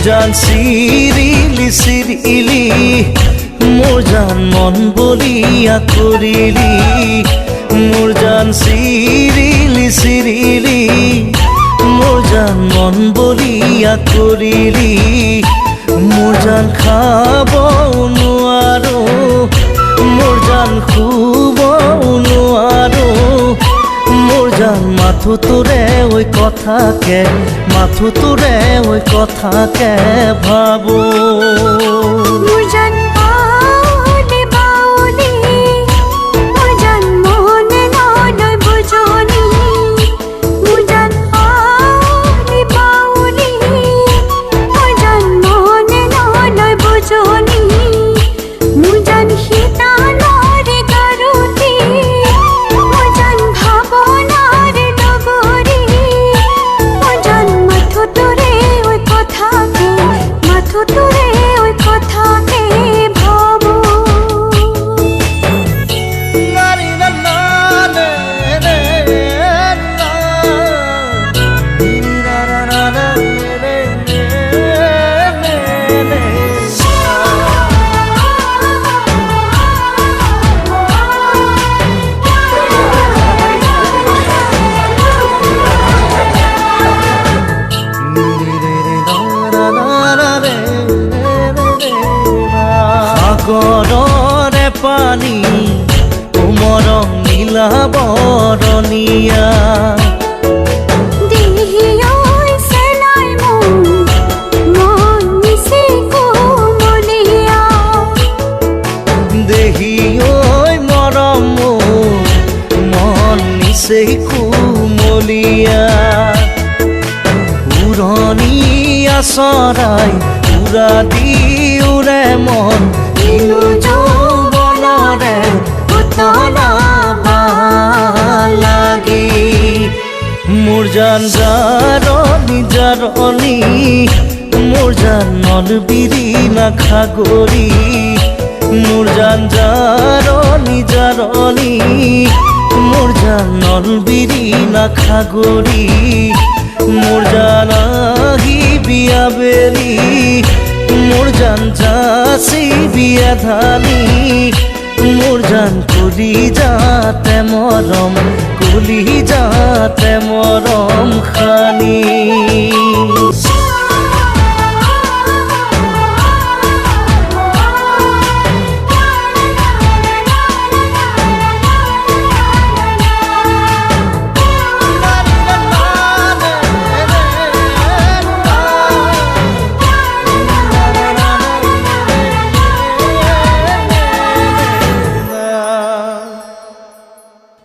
জান চিৰিলি চিৰিলি মোৰ জান মন বলিয়া কৰিলি মোৰ জান চিৰিলি চিৰিলি মোৰ জান মন বলিয়া কৰিলি মোৰ জান খাব নোৱাৰো মোৰ জান শুব নোৱাৰো মোৰ জান মাথো তোৰে ওই কথাকে মাথো তোৰে ওই কথাকে ভাবো মোৰ জান বাউলি বাউলি মোৰ জান মনে নলয় বুজনি মোৰ জান বাউলি বাউলি মোৰ জান মনে নলয় বুজনি মোৰ জান শীতালৰে গাৰুতি মোৰ জান ভাৱনাৰে লগৰী মোৰ জান মাথো তোৰে ওই কথাকে মাথো তোৰে ওই কথাকে ভাবো সাগৰৰে পানী কোমৰং নীলা বৰণীয়া দেহি ঐ চেলাই মোৰ মন নিচে কোমলীয়া দেহি ঐ মৰম মোৰ মন নিচেই কুমলীয়া উৰণীয়া চৰাই উৰা দি উৰে মন কিনো যৌৱনৰে পুতলা লাগি মোৰ জান জাৰণি জাৰণি মোৰ জান মন বিৰিণা খাগৰি মোৰ জান জাৰণি জাৰণি মোৰ জান নল বিৰিণা খাগৰি মোৰ জান আহি বিয়া বেলি মোৰ জান যাচি বিয়া ধানি মোৰ জান কলি যাতে মৰম খানি